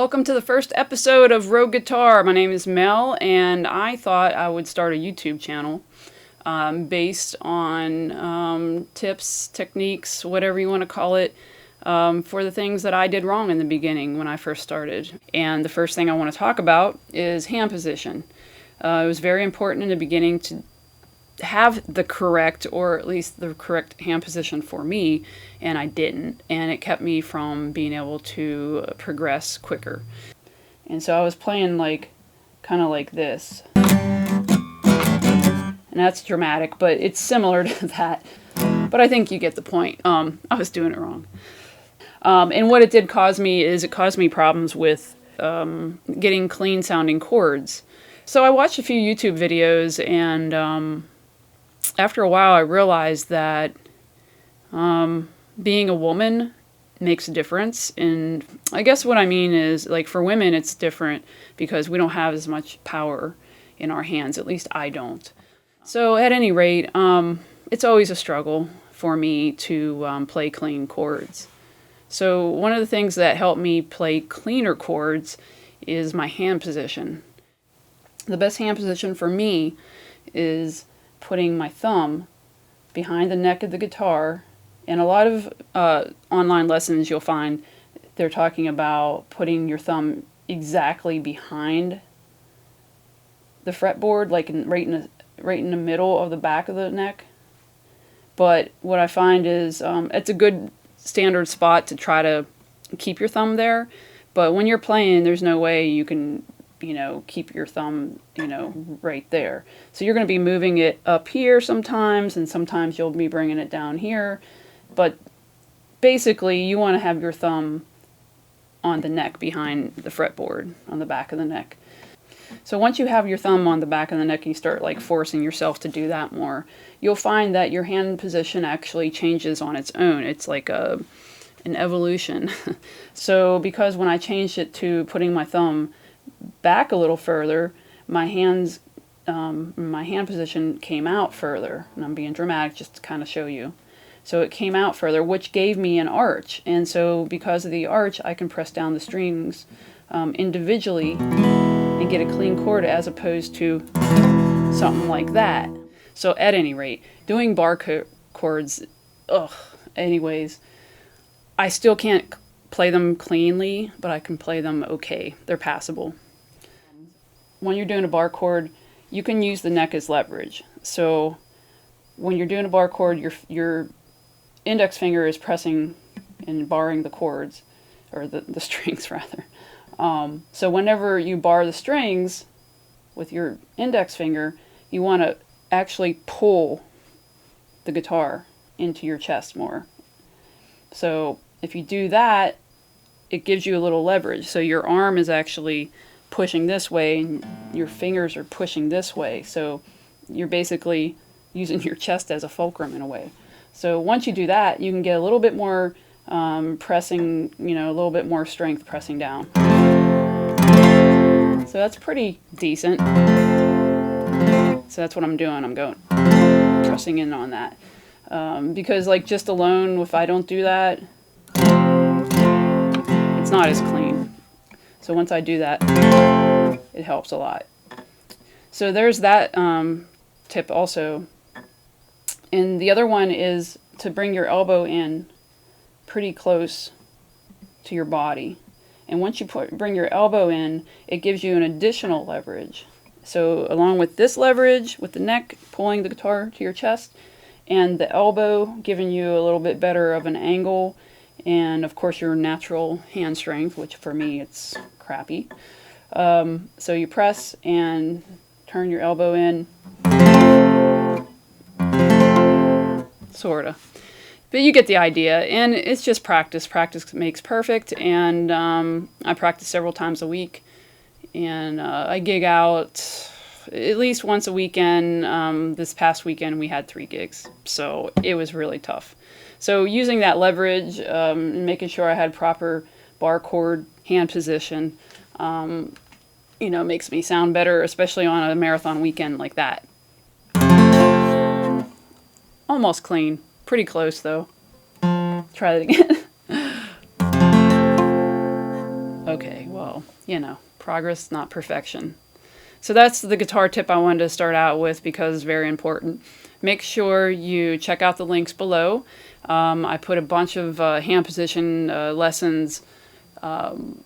welcome to the first episode of Rogue Guitar. My name is Mel, and I thought I would start a YouTube channel based on tips, techniques, whatever you want to call it, for the things that I did wrong in the beginning when I first started. And the first thing I want to talk about is hand position. It was very important in the beginning to have the correct, or at least the correct hand position for me, and I didn't, and it kept me from being able to progress quicker. And so I was playing kind of like this, and that's dramatic, but it's similar to that, but I think you get the point. I was doing it wrong, and what it did cause me is it caused me problems with getting clean sounding chords. So I watched a few YouTube videos, and after a while I realized that being a woman makes a difference. And I guess what I mean is, like, for women it's different because we don't have as much power in our hands, at least I don't. So at any rate, it's always a struggle for me to play clean chords. So one of the things that helped me play cleaner chords is my hand position. The best hand position for me is putting my thumb behind the neck of the guitar. And a lot of online lessons you'll find they're talking about putting your thumb exactly behind the fretboard, like right in the middle of the back of the neck. But what I find is it's a good standard spot to try to keep your thumb there. But when you're playing, there's no way you can keep your thumb, right there. So you're going to be moving it up here sometimes, and sometimes you'll be bringing it down here. But basically, you want to have your thumb on the neck behind the fretboard, on the back of the neck. So once you have your thumb on the back of the neck, you start forcing yourself to do that more. You'll find that your hand position actually changes on its own. It's like an evolution. So because when I changed it to putting my thumb back a little further, my hand position came out further, and I'm being dramatic just to kind of show you. So it came out further, which gave me an arch, and so because of the arch, I can press down the strings individually and get a clean chord, as opposed to something like that. So at any rate, doing bar chords, anyways, I still can't play them cleanly, but I can play them okay. They're passable. When you're doing a bar chord, you can use the neck as leverage. So when you're doing a bar chord, your index finger is pressing and barring the chords, or the strings rather. So whenever you bar the strings with your index finger, you want to actually pull the guitar into your chest more. So if you do that, it gives you a little leverage. So your arm is actually pushing this way, and your fingers are pushing this way. So you're basically using your chest as a fulcrum in a way. So once you do that, you can get a little bit more pressing, a little bit more strength pressing down. So that's pretty decent. So that's what I'm doing. I'm pressing in on that. Because just alone, if I don't do that, it's not as clean. So once I do that, it helps a lot. So there's that tip also. And the other one is to bring your elbow in pretty close to your body. And once you bring your elbow in, it gives you an additional leverage. So along with this leverage, with the neck pulling the guitar to your chest, and the elbow giving you a little bit better of an angle, and of course your natural hand strength, which for me it's crappy. So you press and turn your elbow in, sorta. But you get the idea, and it's just practice. Practice makes perfect, and I practice several times a week, and I gig out at least once a weekend. This past weekend we had 3 gigs, so it was really tough. So using that leverage, making sure I had proper bar chord hand position, makes me sound better, especially on a marathon weekend like that. Almost clean. Pretty close, though. Try that again. Okay, well, progress, not perfection. So that's the guitar tip I wanted to start out with because it's very important. Make sure you check out the links below. I put a bunch of hand position lessons from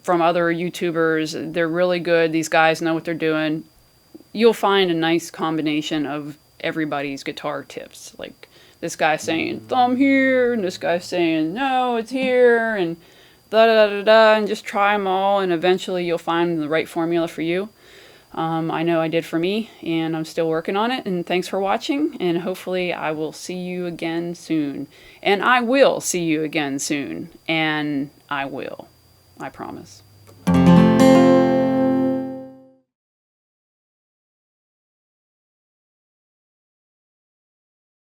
other YouTubers. They're really good. These guys know what they're doing. You'll find a nice combination of everybody's guitar tips. Like this guy saying thumb here, and this guy saying no, it's here, and da da da da, and just try them all, and eventually you'll find the right formula for you. I know I did for me, and I'm still working on it, and thanks for watching, and hopefully I will see you again soon. And I will see you again soon, and I will. I promise.